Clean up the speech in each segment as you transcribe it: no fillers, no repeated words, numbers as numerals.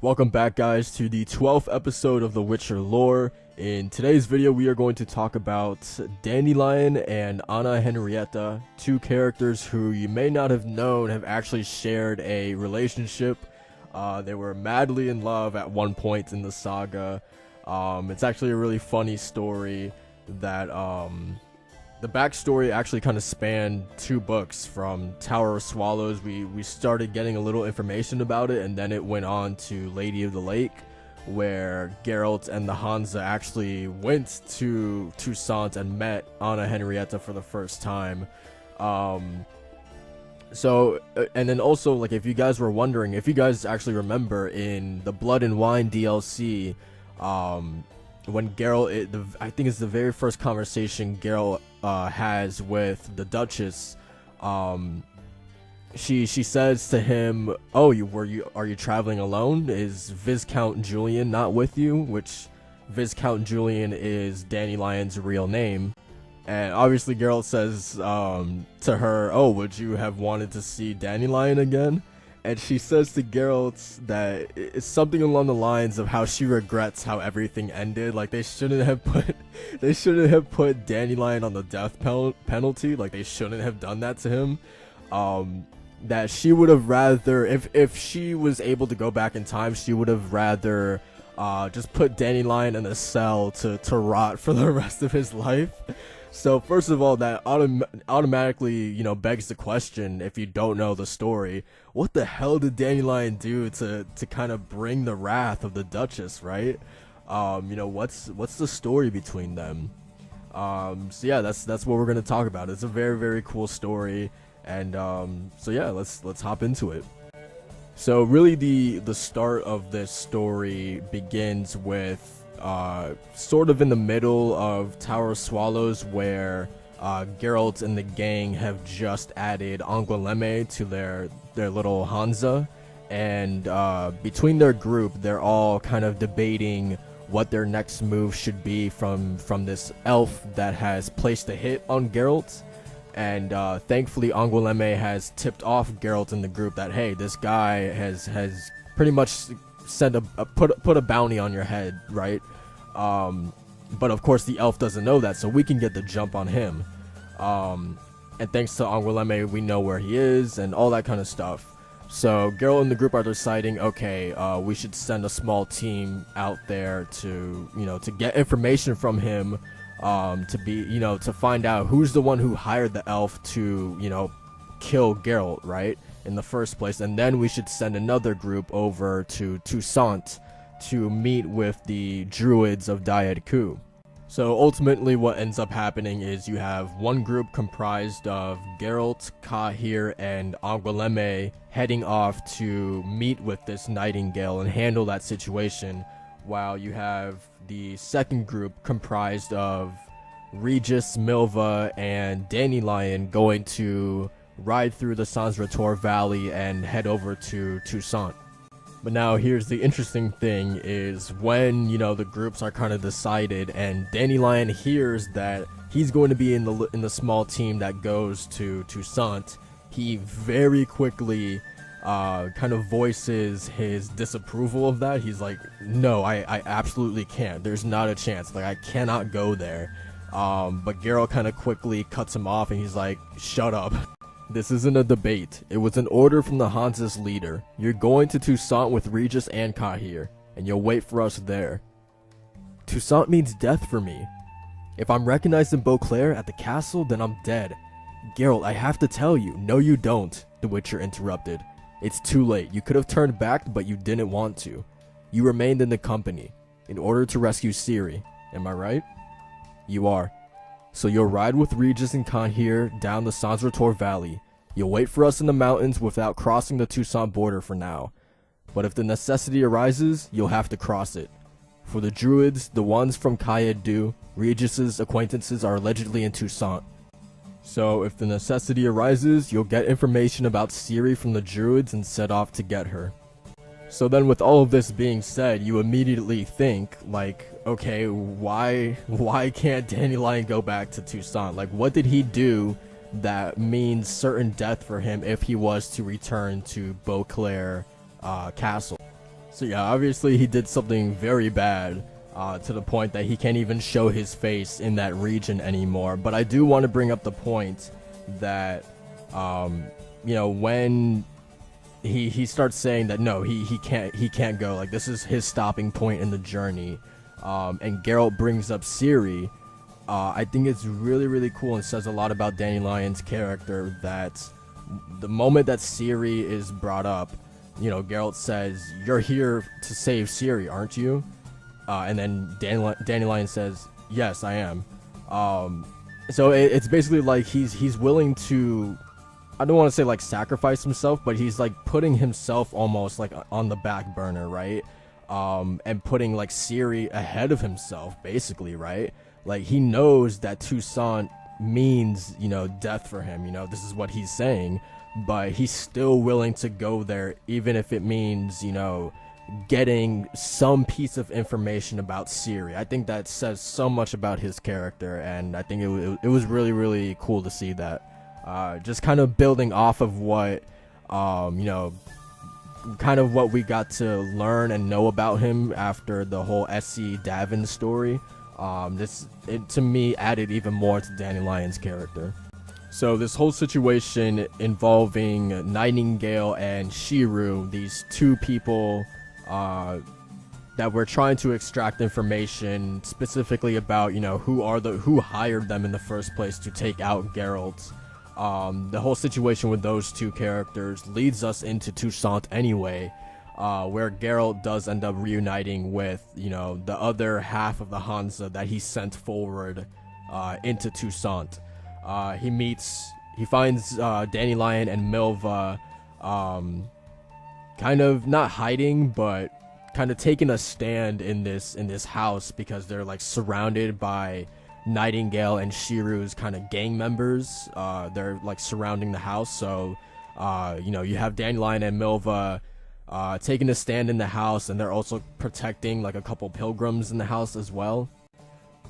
Welcome back, guys, to the 12th episode of The Witcher lore. In today's video, we are going to talk about Dandelion and Anna Henrietta, two characters who you may not have known have actually shared a relationship. They were madly in love at one point in the saga. It's actually a really funny story that the backstory actually kind of spanned two books. From Tower of Swallows, we started getting a little information about it, and then it went on to Lady of the Lake, where Geralt and the Hansa actually went to Toussaint and met Anna Henrietta for the first time. And then also, like, if you guys were wondering, if you guys actually remember in the Blood and Wine DLC, when Geralt, I think it's the very first conversation Geralt has with the Duchess, she says to him, "Oh, are you traveling alone? Is Viscount Julian not with you?" Which Viscount Julian is Dandelion's real name. And obviously Geralt says to her, "Oh, would you have wanted to see Dandelion again?" And she says to Geralt that it's something along the lines of how she regrets how everything ended. Like, they shouldn't have put Dandelion on the death penalty. Like, they shouldn't have done that to him. That she would have rather, if she was able to go back in time, she would have rather just put Dandelion in a cell to rot for the rest of his life. So first of all, that automatically, begs the question, if you don't know the story, what the hell did Dandelion do to kind of bring the wrath of the Duchess, right? What's the story between them? So yeah, that's what we're gonna talk about. It's a very, very cool story, and so yeah, let's hop into it. So really, the start of this story begins with sort of in the middle of Tower of Swallows, where Geralt and the gang have just added Angoulême to their little Hansa, and between their group, they're all kind of debating what their next move should be from this elf that has placed a hit on Geralt. And thankfully, Angoulême has tipped off Geralt in the group that, hey, this guy has pretty much sent put a bounty on your head, right? But of course the elf doesn't know that, so we can get the jump on him. And thanks to Angoulême, we know where he is and all that kind of stuff. So Geralt and the group are deciding, okay, we should send a small team out there to get information from him, to find out who's the one who hired the elf to, kill Geralt, right, in the first place. And then we should send another group over to Toussaint to meet with the druids of Died-Ku. So ultimately what ends up happening is you have one group comprised of Geralt, Cahir, and Angoulême heading off to meet with this nightingale and handle that situation, while you have the second group comprised of Regis, Milva, and Dandelion going to ride through the Sans-Retour Valley and head over to Toussaint. But now here's the interesting thing, is when, the groups are kind of decided and Dandelion hears that he's going to be in the small team that goes to Toussaint, he very quickly kind of voices his disapproval of that. He's like, no, I absolutely can't. There's not a chance. Like, I cannot go there. But Geralt kind of quickly cuts him off, and he's like, shut up. This isn't a debate. It was an order from the Hansa's leader. You're going to Toussaint with Regis and Cahir, and you'll wait for us there. Toussaint means death for me. If I'm recognized in Beauclair at the castle, then I'm dead. Geralt, I have to tell you. No, you don't, the Witcher interrupted. It's too late. You could have turned back, but you didn't want to. You remained in the company, in order to rescue Ciri. Am I right? You are. So you'll ride with Regis and Cahir down the Sans-Retour Valley. You'll wait for us in the mountains without crossing the Toussaint border for now. But if the necessity arises, you'll have to cross it. For the druids, the ones from Caed-du, Regis's acquaintances are allegedly in Toussaint. So if the necessity arises, you'll get information about Ciri from the druids and set off to get her. So then, with all of this being said, you immediately think, like, okay, why can't Dandelion go back to Toussaint? Like, what did he do that means certain death for him if he was to return to Beauclair Castle? So yeah, obviously he did something very bad, to the point that he can't even show his face in that region anymore. But I do want to bring up the point that, when he starts saying that no, he can't go. Like, this is his stopping point in the journey. And Geralt brings up Ciri. I think it's really, really cool and says a lot about Dandelion's character that the moment that Ciri is brought up, Geralt says, "You're here to save Ciri, aren't you?" And then Dandelion says, "Yes, I am." So it's basically like he's willing to, I don't want to say like sacrifice himself, but he's like putting himself almost like on the back burner, right? And putting like Ciri ahead of himself, basically, right? Like, he knows that Toussaint means, death for him. This is what he's saying, but he's still willing to go there, even if it means, getting some piece of information about Ciri. I think that says so much about his character, and I think it was really, really cool to see that. Just kind of building off of what, kind of what we got to learn and know about him after the whole S.C. Davin story. It to me added even more to Dandelion's character. So this whole situation involving Nightingale and Shirou, these two people that were trying to extract information specifically about, who hired them in the first place to take out Geralt. The whole situation with those two characters leads us into Toussaint anyway, where Geralt does end up reuniting with, the other half of the Hansa that he sent forward into Toussaint. He finds Dandelion and Milva kind of not hiding, but kind of taking a stand in this house because they're like surrounded by Nightingale and Shirou's kind of gang members. They're like surrounding the house, so you have Dandelion and Milva taking a stand in the house, and they're also protecting like a couple pilgrims in the house as well.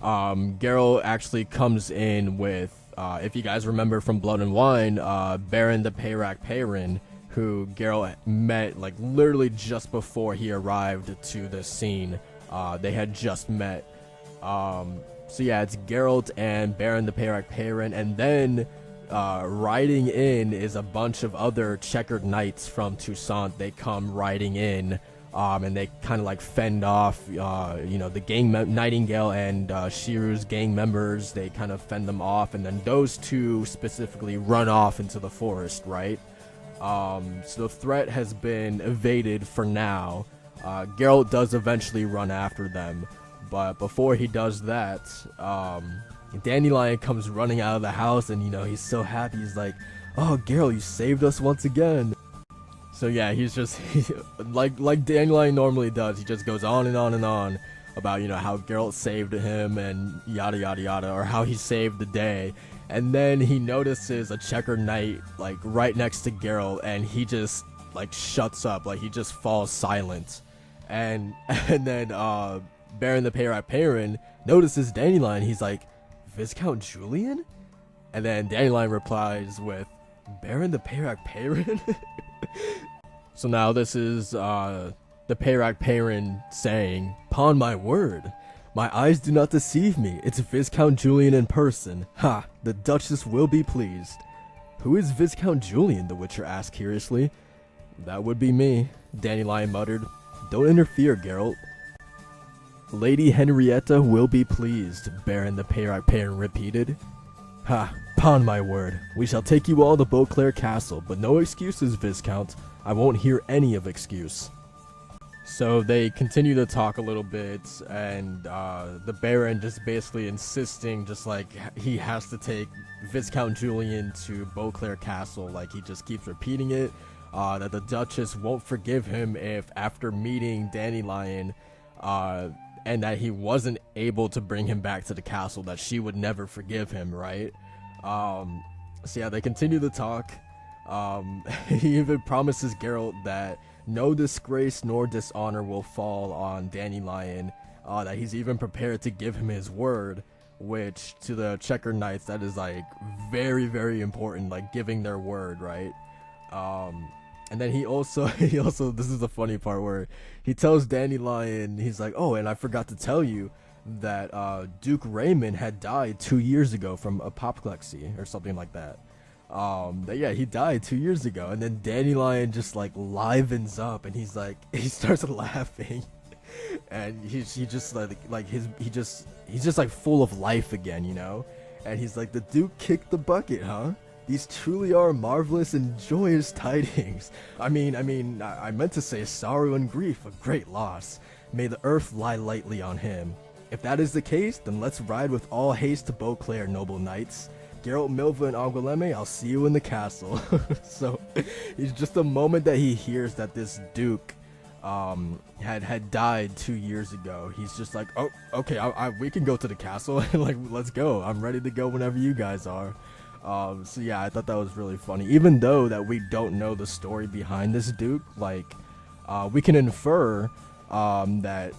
Geralt actually comes in with, if you guys remember from Blood and Wine, Baron the Peyrac Peyrin, who Geralt met like literally just before he arrived to the scene. They had just met. So yeah, it's Geralt and Baron the Peyrac Peyrin, and then riding in is a bunch of other checkered knights from Toussaint. They come riding in, and they kind of like fend off, the gang Nightingale and Shirou's gang members. They kind of fend them off, and then those two specifically run off into the forest, right? So the threat has been evaded for now. Geralt does eventually run after them, but before he does that, Dandelion comes running out of the house, and he's so happy. He's like, "Oh, Geralt, you saved us once again." So yeah, he's just like Dandelion normally does. He just goes on and on and on about how Geralt saved him and yada yada yada, or how he saved the day. And then he notices a checkered knight like right next to Geralt, and he just like shuts up, like he just falls silent. And then Baron the Peyrac Peyrin notices Dandelion. He's like, "Viscount Julian?" And then Dandelion replies with, "Baron the Peyrac Peyrin?" So now this is the Peyrac Peyrin saying, "Upon my word, my eyes do not deceive me. It's Viscount Julian in person. Ha! The Duchess will be pleased." "Who is Viscount Julian?" the Witcher asked curiously. "That would be me," Dandelion muttered. "Don't interfere, Geralt." "Lady Henrietta will be pleased," Baron the Peyrac Peyrin repeated. "Ha! 'Pon my word, we shall take you all to Beauclair Castle, but no excuses, Viscount. I won't hear any of excuse." So they continue to talk a little bit, and the Baron just basically insisting, just like he has to take Viscount Julian to Beauclair Castle. Like, he just keeps repeating it, that the Duchess won't forgive him if after meeting Dandelion, and that he wasn't able to bring him back to the castle, that she would never forgive him, right? So yeah, they continue to talk. He even promises Geralt that no disgrace nor dishonor will fall on Dandelion, that he's even prepared to give him his word, which to the Checker Knights, that is like very, very important, like giving their word, right? And then he also this is the funny part where he tells Dandelion, he's like, oh, and I forgot to tell you that Duke Raymond had died 2 years ago from apoplexy or something like that. Yeah, he died 2 years ago. And then Dandelion just like livens up and he's like, he starts laughing. And he's just he's just like full of life again, you know? And he's like, the Duke kicked the bucket, huh? These truly are marvelous and joyous tidings. I meant to say sorrow and grief, a great loss. May the earth lie lightly on him. If that is the case, then let's ride with all haste to Beauclair, noble knights. Geralt, Milva, and Angoulême, I'll see you in the castle. So, it's just the moment that he hears that this Duke had died 2 years ago. He's just like, oh, okay, we can go to the castle. Like, let's go. I'm ready to go whenever you guys are. So yeah, I thought that was really funny. Even though that we don't know the story behind this Duke, like, we can infer that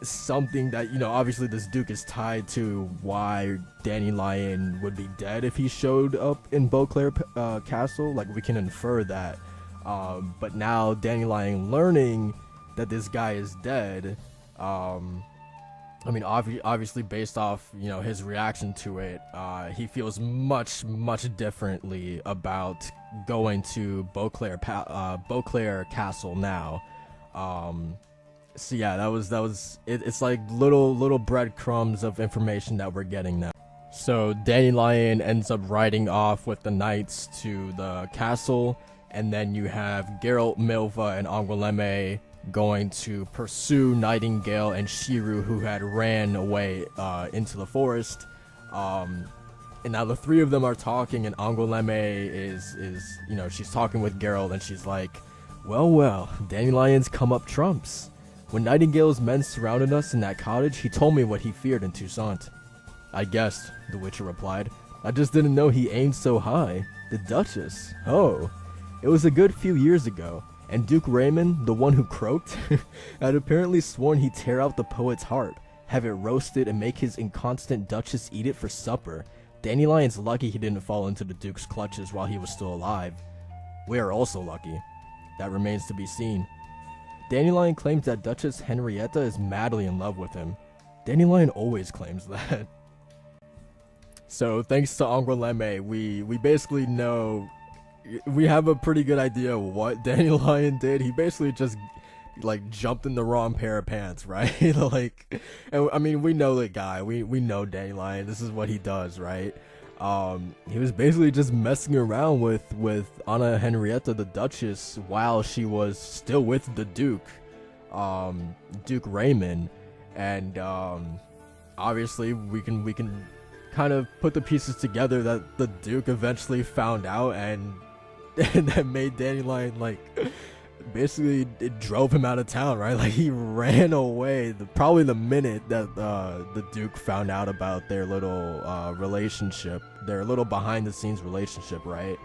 something that, you know, obviously this Duke is tied to why Dandelion would be dead if he showed up in Beauclair Castle. Like, we can infer that. But now Dandelion learning that this guy is dead, I mean, obviously based off, you know, his reaction to it, he feels much differently about going to Beauclair Castle now. So yeah, that was it. It's like little breadcrumbs of information that we're getting now. So Dandelion ends up riding off with the knights to the castle, and then you have Geralt, Milva, and Angoulême going to pursue Nightingale and Shiru, who had ran away into the forest. And now the three of them are talking, and Angoulême is you know, she's talking with Geralt, and she's like, well, Dandelion's come up trumps. When Nightingale's men surrounded us in that cottage, he told me what he feared in Toussaint. I guessed, the Witcher replied. I just didn't know he aimed so high. The Duchess? Oh. It was a good few years ago, and Duke Raymond, the one who croaked, had apparently sworn he'd tear out the poet's heart, have it roasted, and make his inconstant Duchess eat it for supper. Dandelion's lucky he didn't fall into the Duke's clutches while he was still alive. We are also lucky. That remains to be seen. Dandelion claims that Duchess Henrietta is madly in love with him. Dandelion always claims that. So thanks to Angoulême, we basically know, we have a pretty good idea what Dandelion did. He basically just like jumped in the wrong pair of pants, right? Like, and, I mean, we know the guy, we know Dandelion, this is what he does, right? He was basically just messing around with Anna Henrietta, the Duchess, while she was still with the Duke, Duke Raymond, and obviously we can kind of put the pieces together that the Duke eventually found out, and that made Dandelion, like, basically it drove him out of town, right? Like, he ran away probably the minute that the Duke found out about their little relationship, their little behind the scenes relationship, right?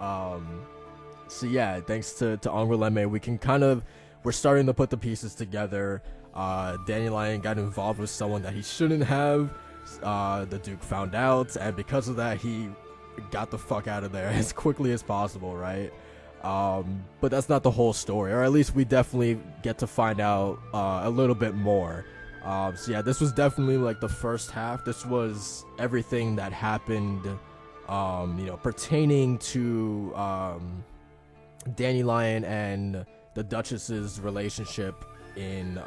So yeah, thanks to Angoulême, we're starting to put the pieces together. Dandelion got involved with someone that he shouldn't have. The Duke found out, and because of that, he got the fuck out of there as quickly as possible, right? But that's not the whole story, or at least we definitely get to find out a little bit more. So yeah, this was definitely like the first half. This was everything that happened, you know, pertaining to Dandelion and the Duchess's relationship in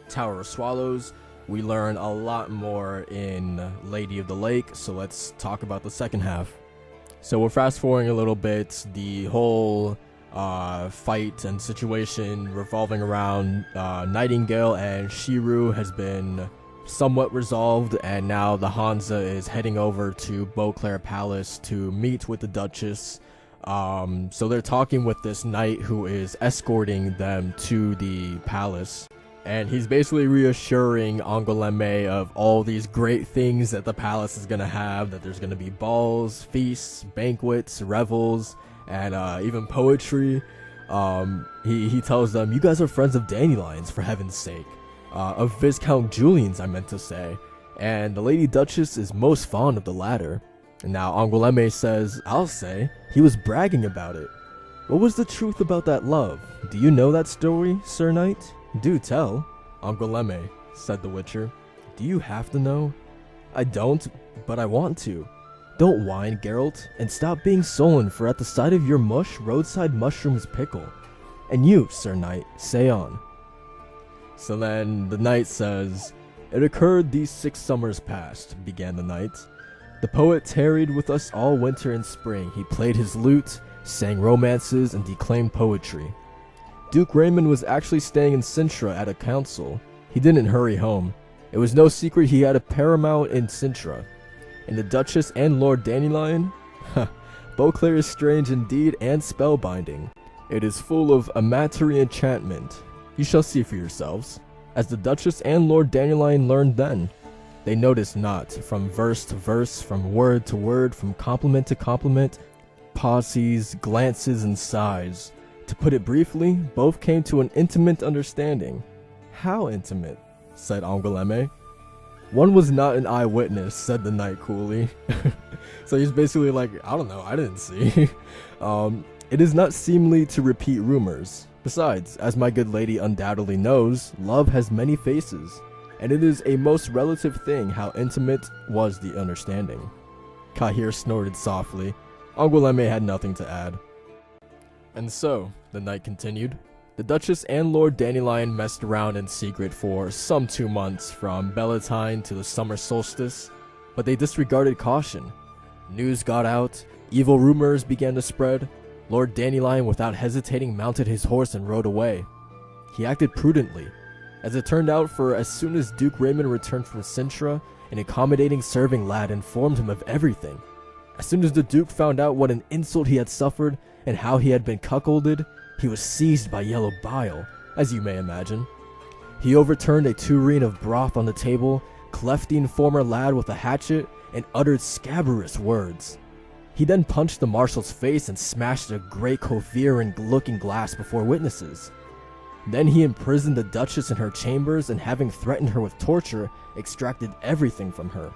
Tower of Swallows. We learn a lot more in Lady of the Lake, so let's talk about the second half. So we're fast forwarding a little bit. The whole fight and situation revolving around Nightingale and Shiru has been somewhat resolved, and now the Hansa is heading over to Beauclair Palace to meet with the Duchess. So they're talking with this knight who is escorting them to the palace. And he's basically reassuring Angoulême of all these great things that the palace is going to have, that there's going to be balls, feasts, banquets, revels, and even poetry. He tells them, you guys are friends of Dandelion's, for heaven's sake. Of Viscount Julian's, I meant to say. And the Lady Duchess is most fond of the latter. And now Angoulême says, I'll say, he was bragging about it. What was the truth about that love? Do you know that story, Sir Knight? Do tell. Angoulême, said the Witcher. Do you have to know? I don't, but I want to. Don't whine, Geralt, and stop being sullen, for at the sight of your mush, roadside mushrooms pickle. And you, Sir Knight, say on. So then the knight says, It occurred these 6 summers past, began the knight. The poet tarried with us all winter and spring. He played his lute, sang romances, and declaimed poetry. Duke Raymond was actually staying in Sintra at a council. He didn't hurry home. It was no secret he had a paramount in Sintra. And the Duchess and Lord Dandelion? Beauclair is strange indeed and spellbinding. It is full of amatory enchantment. You shall see for yourselves. As the Duchess and Lord Dandelion learned then. They noticed not, from verse to verse, from word to word, from compliment to compliment, pauses, glances, and sighs. To put it briefly, both came to an intimate understanding. How intimate? Said Angoulême. One was not an eyewitness, said the knight coolly. So he's basically like, I don't know, I didn't see. It is not seemly to repeat rumors. Besides, as my good lady undoubtedly knows, love has many faces, and it is a most relative thing how intimate was the understanding. Kahir snorted softly. Angoulême had nothing to add. And so, the knight continued, the Duchess and Lord Dandelion messed around in secret for some 2 months, from Bellatine to the summer solstice, but they disregarded caution. News got out, evil rumors began to spread. Lord Dandelion without hesitating mounted his horse and rode away. He acted prudently. As it turned out, for as soon as Duke Raymond returned from Sintra, an accommodating serving lad informed him of everything. As soon as the Duke found out what an insult he had suffered and how he had been cuckolded, he was seized by yellow bile, as you may imagine. He overturned a tureen of broth on the table, cleft the informer lad with a hatchet, and uttered scabrous words. He then punched the marshal's face and smashed a great coherent looking glass before witnesses. Then he imprisoned the Duchess in her chambers and, having threatened her with torture, extracted everything from her.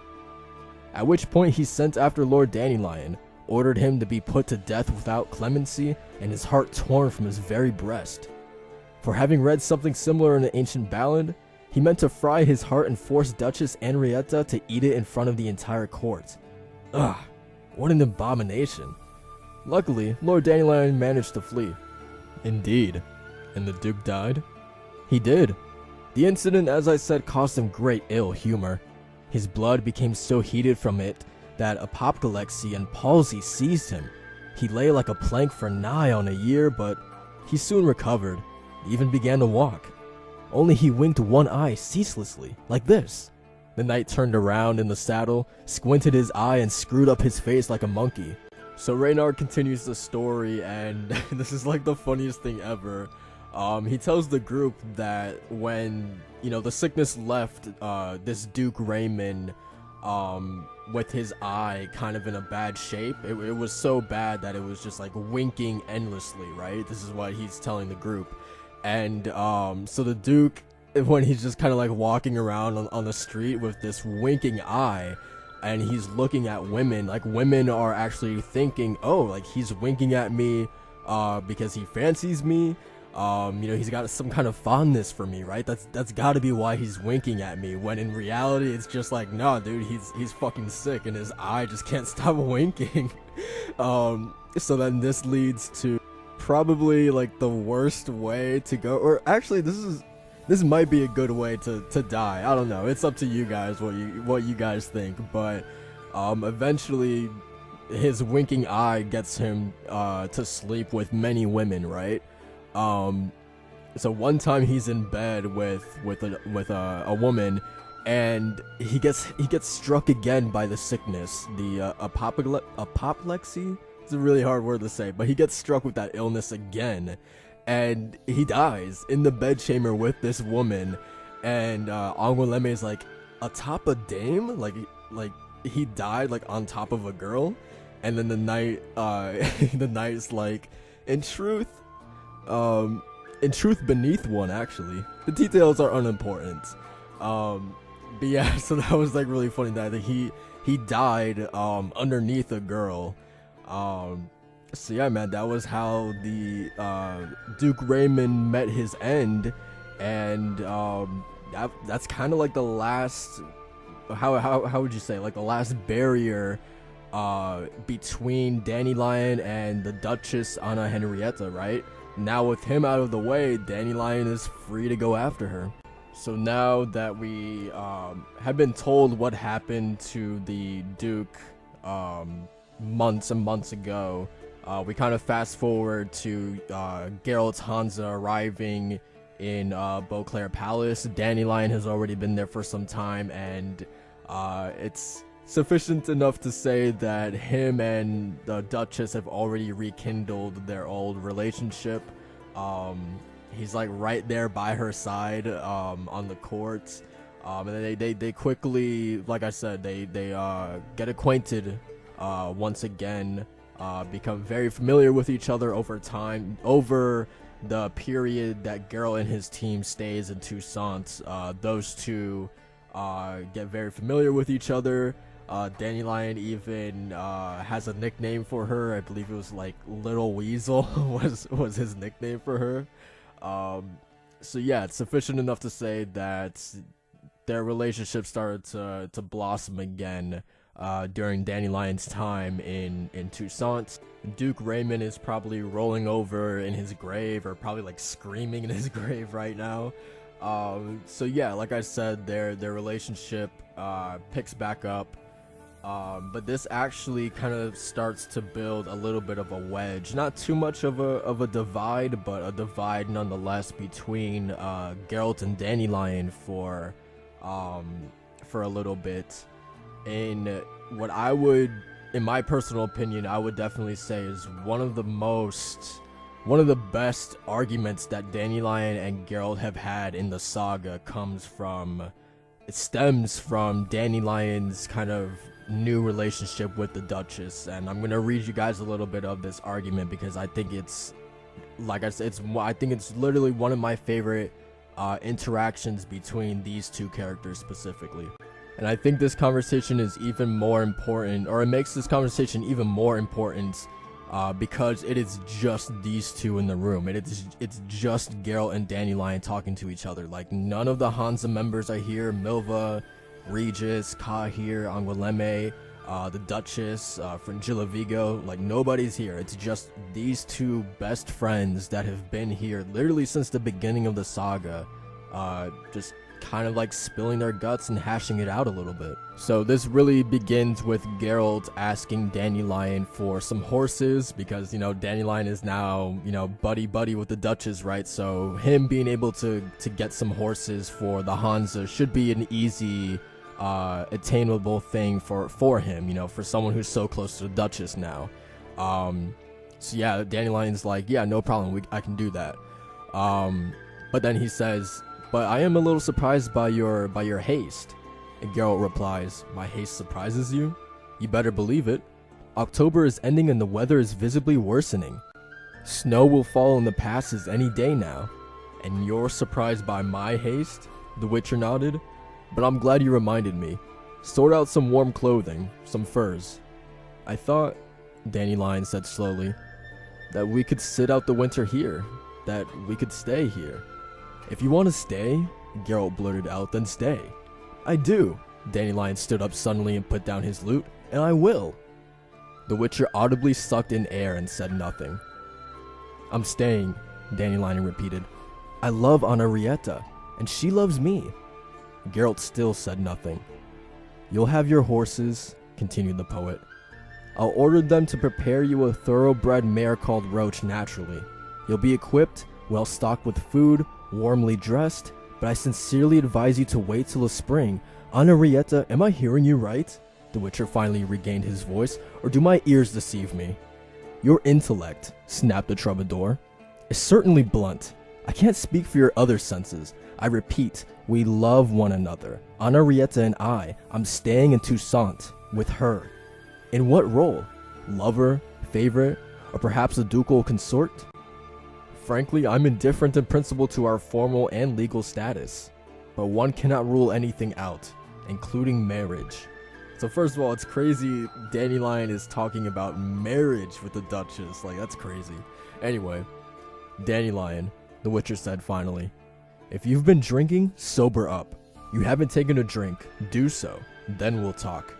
At which point he sent after Lord Dandelion, ordered him to be put to death without clemency, and his heart torn from his very breast. For having read something similar in an ancient ballad, he meant to fry his heart and force Duchess Henrietta to eat it in front of the entire court. Ugh, what an abomination. Luckily, Lord Dandelion managed to flee. Indeed. And the Duke died? He did. The incident, as I said, caused him great ill humor. His blood became so heated from it that apoplexy and palsy seized him. He lay like a plank for nigh on a year, but he soon recovered, even began to walk. Only he winked one eye ceaselessly, like this. The knight turned around in the saddle, squinted his eye, and screwed up his face like a monkey. So Reynard continues the story, and this is like the funniest thing ever. He tells the group that when, the sickness left this Duke Raymond with his eye kind of in a bad shape, it was so bad that it was just like winking endlessly, right? This is what he's telling the group. And so the Duke, when he's just kind of like walking around on the street with this winking eye, and he's looking at women, like women are actually thinking, oh, like he's winking at me because he fancies me. He's got some kind of fondness for me, right? That's got to be why he's winking at me, when in reality it's just like, nah, dude, he's fucking sick and his eye just can't stop winking. So then this leads to probably like the worst way to go, or actually this might be a good way to die. I don't know, it's up to you guys what you guys think, but eventually his winking eye gets him to sleep with many women, right? So one time he's in bed with a woman, and he gets struck again by the sickness, the apoplexy. It's a really hard word to say, but he gets struck with that illness again, and he dies in the bedchamber with this woman. And Angoulême is like, atop a dame, like he died like on top of a girl. And then the knight the knight's like, in truth beneath one, actually. The details are unimportant. But yeah, so that was like really funny that he died underneath a girl. So yeah, man, that was how the Duke Raymond met his end, and that's kind of like the last. How would you say, like, the last barrier between Dandelion and the Duchess Anna Henrietta, right? Now with him out of the way, Dandelion is free to go after her. So now that we have been told what happened to the Duke months and months ago, we kind of fast forward to Geralt's Hansa arriving in Beauclair Palace. Dandelion has already been there for some time, and it's sufficient enough to say that him and the Duchess have already rekindled their old relationship. He's like right there by her side on the court, and they quickly, like I said, they get acquainted once again, become very familiar with each other over time, over the period that Geralt and his team stays in Toussaint. Those two get very familiar with each other. Dandelion even has a nickname for her. I believe it was like Little Weasel was his nickname for her. So yeah, it's sufficient enough to say that their relationship started to blossom again during Dandelion's time in Toussaint. Duke Raymond is probably rolling over in his grave, or probably like screaming in his grave right now. So yeah, like I said, their relationship picks back up. But this actually kind of starts to build a little bit of a wedge. Not too much of a divide, but a divide nonetheless between Geralt and Dandelion for a little bit. In what I would, in my personal opinion, I would definitely say is one of the best arguments that Dandelion and Geralt have had in the saga stems from Dandelion's kind of new relationship with the Duchess. And I'm gonna read you guys a little bit of this argument because I think it's, like I said, I think it's literally one of my favorite interactions between these two characters specifically. And I think this conversation is even more important, or it makes this conversation even more important because it is just these two in the room. It's just Geralt and Dandelion talking to each other. Like, none of the Hansa members are here. Milva, Regis, Kahir, Angoulême, the Duchess, Fringilla Vigo, like, nobody's here. It's just these two best friends that have been here literally since the beginning of the saga, just kind of like spilling their guts and hashing it out a little bit. So this really begins with Geralt asking Dandelion for some horses because, you know, Dandelion is now, you know, buddy with the Duchess, right? So him being able to get some horses for the Hansa should be an easy attainable thing for him, you know, for someone who's so close to the Duchess now. So yeah, Dandelion's like, yeah, no problem, I can do that. But then he says, but I am a little surprised by your haste. And Geralt replies, my haste surprises you? You better believe it. October is ending and the weather is visibly worsening. Snow will fall in the passes any day now. And you're surprised by my haste? The Witcher nodded. But I'm glad you reminded me. Sort out some warm clothing, some furs. I thought, Dandelion said slowly, that we could sit out the winter here, that we could stay here. If you want to stay, Geralt blurted out, then stay. I do. Dandelion stood up suddenly and put down his lute, and I will. The Witcher audibly sucked in air and said nothing. I'm staying, Dandelion repeated. I love Henrietta, and she loves me. Geralt still said nothing. You'll have your horses, continued the poet. I'll order them to prepare you a thoroughbred mare called Roach naturally. You'll be equipped, well stocked with food, warmly dressed, but I sincerely advise you to wait till the spring. Henrietta, am I hearing you right? The Witcher finally regained his voice, or do my ears deceive me? Your intellect, snapped the troubadour, is certainly blunt. I can't speak for your other senses. I repeat, we love one another. Henrietta and I'm staying in Toussaint with her. In what role? Lover, favorite, or perhaps a ducal consort? Frankly, I'm indifferent in principle to our formal and legal status, but one cannot rule anything out, including marriage. So first of all, it's crazy Dandelion is talking about marriage with the Duchess. Like, that's crazy. Anyway, Dandelion, the Witcher said finally, if you've been drinking, sober up. You haven't taken a drink, do so, then we'll talk.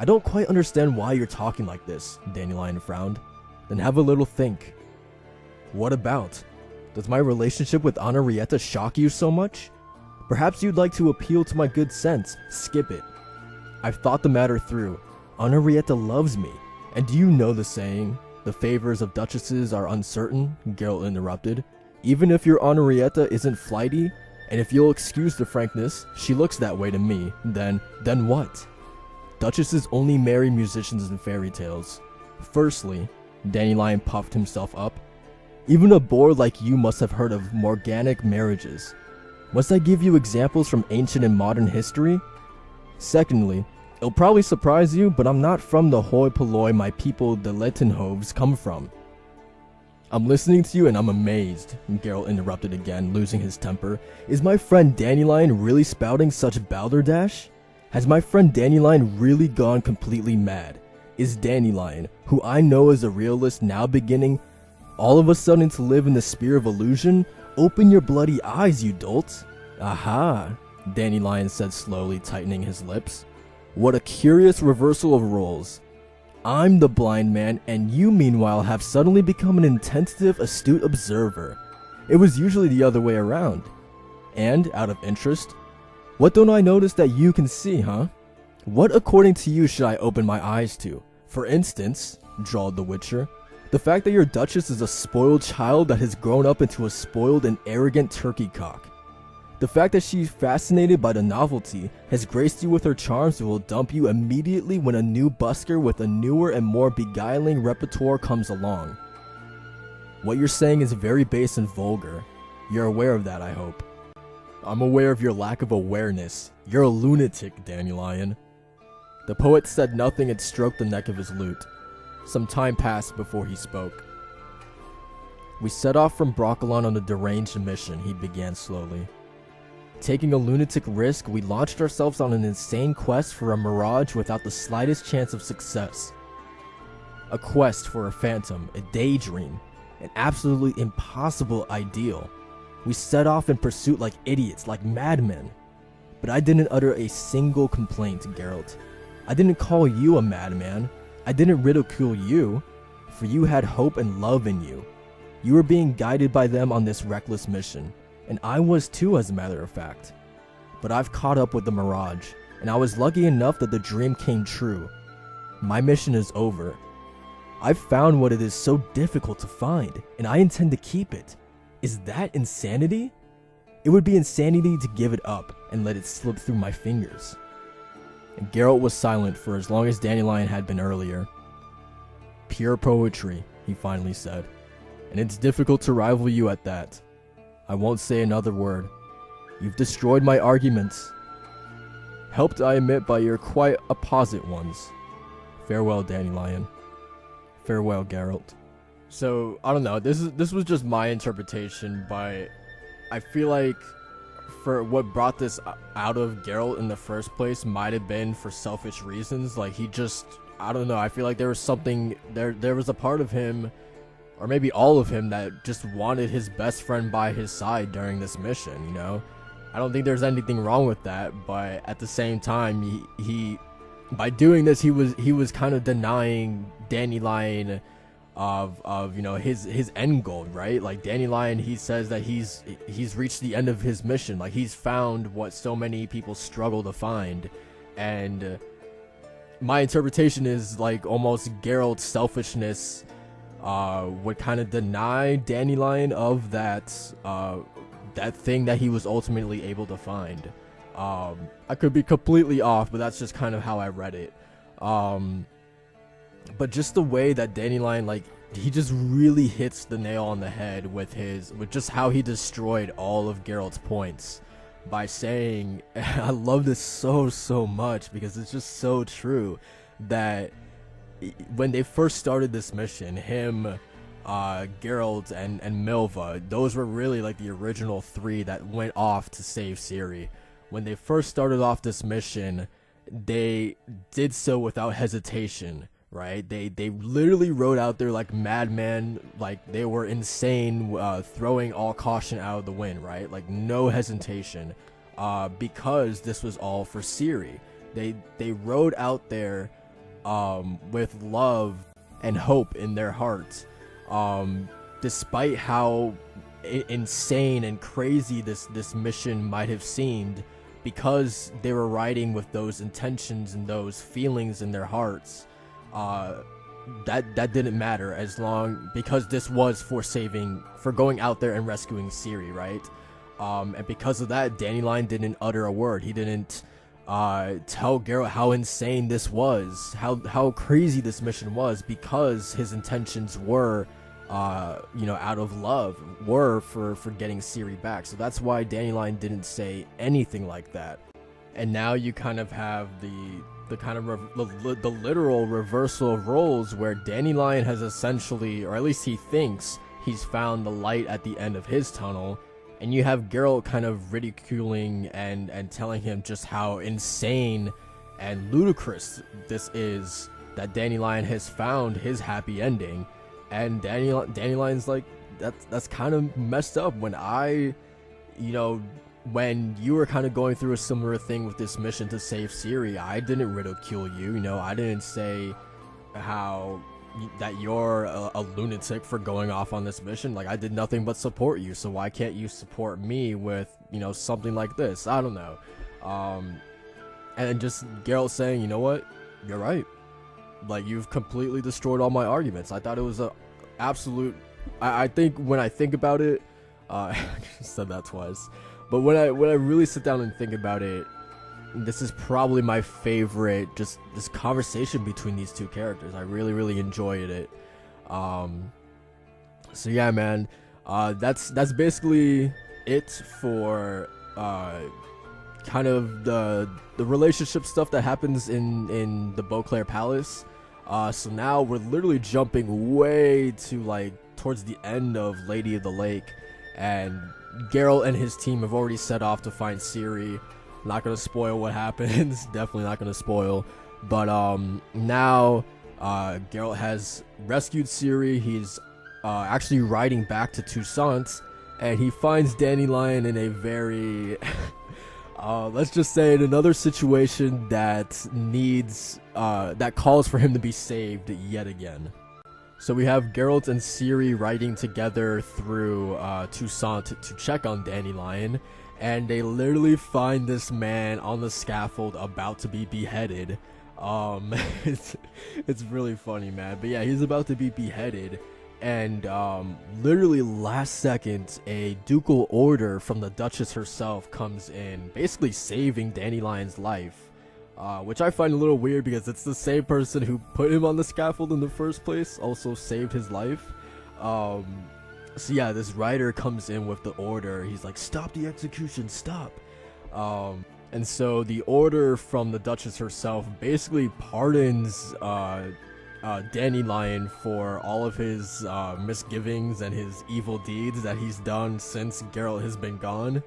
I don't quite understand why you're talking like this, Dandelion frowned. Then have a little think. What about? Does my relationship with Henrietta shock you so much? Perhaps you'd like to appeal to my good sense. Skip it. I've thought the matter through. Henrietta loves me. And do you know the saying, the favors of duchesses are uncertain? Geralt interrupted. Even if your Henrietta isn't flighty, and if you'll excuse the frankness, she looks that way to me, then what? Duchesses only marry musicians in fairy tales. Firstly, Dandelion puffed himself up. Even a boor like you must have heard of morganic marriages. Must I give you examples from ancient and modern history? Secondly, it'll probably surprise you, but I'm not from the hoi polloi my people the Lettenhoves come from. I'm listening to you and I'm amazed, Geralt interrupted again, losing his temper. Is my friend Dandelion really spouting such balderdash? Has my friend Dandelion really gone completely mad? Is Dandelion, who I know is a realist, now beginning all of a sudden to live in the sphere of illusion? Open your bloody eyes, you dolt. Aha, Dandelion said slowly, tightening his lips. What a curious reversal of roles. I'm the blind man, and you meanwhile have suddenly become an attentive, astute observer. It was usually the other way around. And, out of interest, what don't I notice that you can see, huh? What according to you should I open my eyes to? For instance, drawled the Witcher, the fact that your Duchess is a spoiled child that has grown up into a spoiled and arrogant turkey cock. The fact that she's fascinated by the novelty, has graced you with her charms, and will dump you immediately when a new busker with a newer and more beguiling repertoire comes along. What you're saying is very base and vulgar. You're aware of that, I hope. I'm aware of your lack of awareness. You're a lunatic, Dandelion. The poet said nothing and stroked the neck of his lute. Some time passed before he spoke. We set off from Broccolon on a deranged mission, he began slowly. Taking a lunatic risk, we launched ourselves on an insane quest for a mirage without the slightest chance of success. A quest for a phantom, a daydream, an absolutely impossible ideal. We set off in pursuit like idiots, like madmen. But I didn't utter a single complaint, Geralt. I didn't call you a madman. I didn't ridicule you, for you had hope and love in you. You were being guided by them on this reckless mission. And I was too, as a matter of fact. But I've caught up with the mirage, and I was lucky enough that the dream came true. My mission is over. I've found what it is so difficult to find, and I intend to keep it. Is that insanity? It would be insanity to give it up and let it slip through my fingers. And Geralt was silent for as long as Dandelion had been earlier. Pure poetry, he finally said, and it's difficult to rival you at that. I won't say another word. You've destroyed my arguments. Helped, I admit, by your quite opposite ones. Farewell, Dandelion. Farewell, Geralt. So, I don't know, this was just my interpretation, but I feel like for what brought this out of Geralt in the first place might have been for selfish reasons. Like, he just, I don't know, I feel like there was something, there was a part of him, or maybe all of him, that just wanted his best friend by his side during this mission, you know? I don't think there's anything wrong with that, but at the same time, he by doing this, he was kind of denying Dandelion of you know, his end goal, right? Like, Dandelion, he says that he's reached the end of his mission. Like, he's found what so many people struggle to find, and my interpretation is like almost Geralt's selfishness would kind of deny Dandelion of that that thing that he was ultimately able to find. I could be completely off, but that's just kind of how I read it. But just the way that Dandelion, like, he just really hits the nail on the head with just how he destroyed all of Geralt's points by saying, I love this so much because it's just so true, that when they first started this mission, him, Geralt, and Milva, those were really like the original three that went off to save Ciri. When they first started off this mission, they did so without hesitation, right? They literally rode out there like madmen, like they were insane, throwing all caution out of the wind, right? Like no hesitation, because this was all for Ciri. They rode out there with love and hope in their hearts, despite how insane and crazy this mission might have seemed, because they were riding with those intentions and those feelings in their hearts. That didn't matter, because this was for going out there and rescuing Ciri, right? And because of that, Dandelion didn't utter a word. He didn't tell Geralt how insane this was, how crazy this mission was, because his intentions were, out of love, were for getting Ciri back. So that's why Dandelion didn't say anything like that. And now you kind of have the kind of the literal reversal of roles, where Dandelion has essentially, or at least he thinks he's found the light at the end of his tunnel, and you have Geralt kind of ridiculing and telling him just how insane and ludicrous this is, that Dandelion has found his happy ending. And Dandelion's like, that's kind of messed up. When when you were kind of going through a similar thing with this mission to save Ciri, I didn't ridicule you. I didn't say that you're a lunatic for going off on this mission. Like, I did nothing but support you, so why can't you support me with, something like this? I don't know. And just Geralt saying, you know what, you're right. Like, you've completely destroyed all my arguments. I thought it was a absolute... I think when I think about it, I said that twice. But when I really sit down and think about it, this is probably my favorite, just this conversation between these two characters. I really, really enjoyed it. So yeah, man, that's basically it for kind of the relationship stuff that happens in the Beauclair Palace. So now we're literally jumping way to towards the end of Lady of the Lake, and Geralt and his team have already set off to find Ciri. Not gonna spoil what happens. Definitely not gonna spoil. But now Geralt has rescued Ciri. He's actually riding back to Toussaint, and he finds Dandelion in a very let's just say in another situation that needs that calls for him to be saved yet again. So we have Geralt and Ciri riding together through Toussaint to check on Dandelion, and they literally find this man on the scaffold about to be beheaded. It's really funny, man. But yeah, he's about to be beheaded, and literally last second, a ducal order from the Duchess herself comes in, basically saving Dandelion's life. Which I find a little weird, because it's the same person who put him on the scaffold in the first place also saved his life. So yeah, this rider comes in with the order. He's like, stop the execution, stop. And so the order from the Duchess herself basically pardons Dandelion for all of his misgivings and his evil deeds that he's done since Geralt has been gone.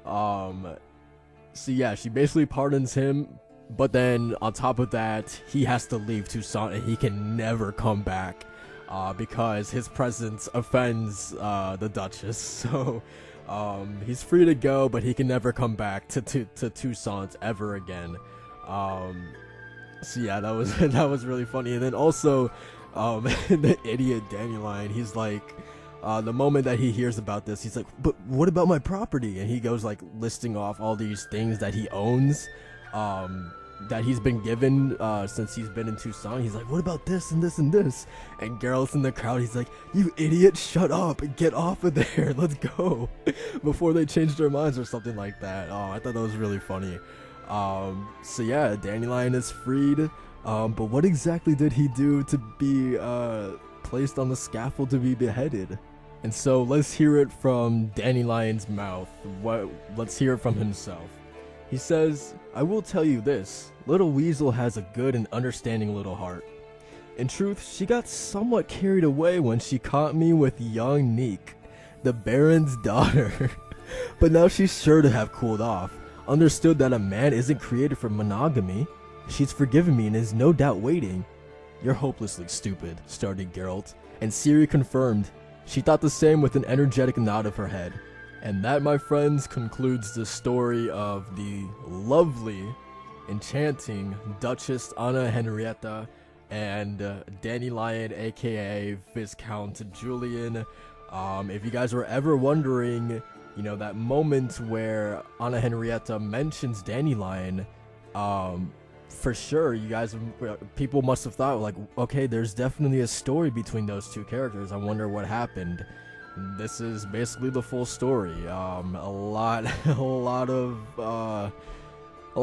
So yeah, she basically pardons him. But then, on top of that, he has to leave Toussaint, and he can never come back, because his presence offends the Duchess. So, he's free to go, but he can never come back to Toussaint ever again. So yeah, that was really funny. And then also, the idiot Dandelion, he's like, the moment that he hears about this, he's like, but what about my property? And he goes listing off all these things that he owns, that he's been given since he's been in Toussaint. He's like, what about this and this and this? And Geralt's in the crowd. He's like, you idiot, shut up and get off of there, let's go, before they change their minds or something like that. I thought that was really funny. So yeah, Dandelion is freed, but what exactly did he do to be placed on the scaffold to be beheaded? And so let's hear it from Dandelion's mouth. Let's hear it from himself. He says, I will tell you this, little Weasel has a good and understanding little heart. In truth, she got somewhat carried away when she caught me with young Neek, the Baron's daughter. But now she's sure to have cooled off, understood that a man isn't created for monogamy, She's forgiven me and is no doubt waiting. You're hopelessly stupid, started Geralt, and Ciri confirmed. She thought the same with an energetic nod of her head. And that, my friends, concludes the story of the lovely, enchanting Duchess Anna Henrietta and Dandelion, aka Viscount Julian. If you guys were ever wondering, you know, that moment where Anna Henrietta mentions Dandelion, for sure, you guys, people must have thought, like, okay, there's definitely a story between those two characters. I wonder what happened. This is basically the full story. A lot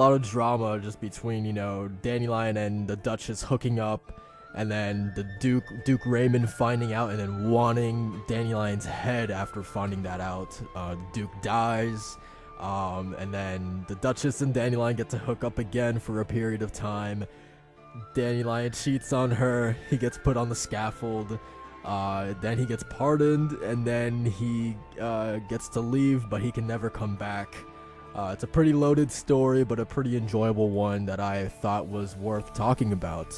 of drama just between, you know, Dandelion and the Duchess hooking up, and then the Duke Raymond finding out and then wanting Dandelion's head after finding that out. The Duke dies. And then the Duchess and Dandelion get to hook up again for a period of time. Dandelion cheats on her, he gets put on the scaffold, then he gets pardoned, and then he gets to leave, but he can never come back. It's a pretty loaded story, but a pretty enjoyable one that I thought was worth talking about.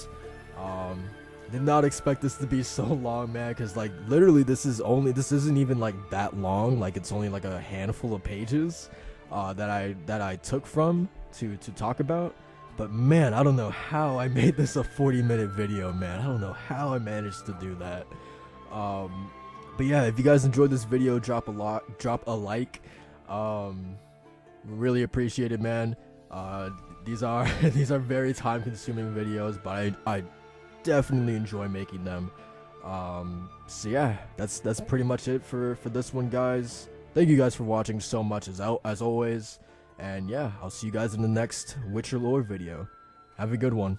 Did not expect this to be so long, man, because like literally this isn't even like that long. Like it's only like a handful of pages that I took from to talk about. But man, I don't know how I made this a 40-minute video, man. I don't know how I managed to do that. But yeah, if you guys enjoyed this video, drop a like. Really appreciate it, man. These are very time-consuming videos, but I definitely enjoy making them. So yeah, that's pretty much it for this one, guys. Thank you guys for watching so much as always, and yeah, I'll see you guys in the next Witcher lore video. Have a good one.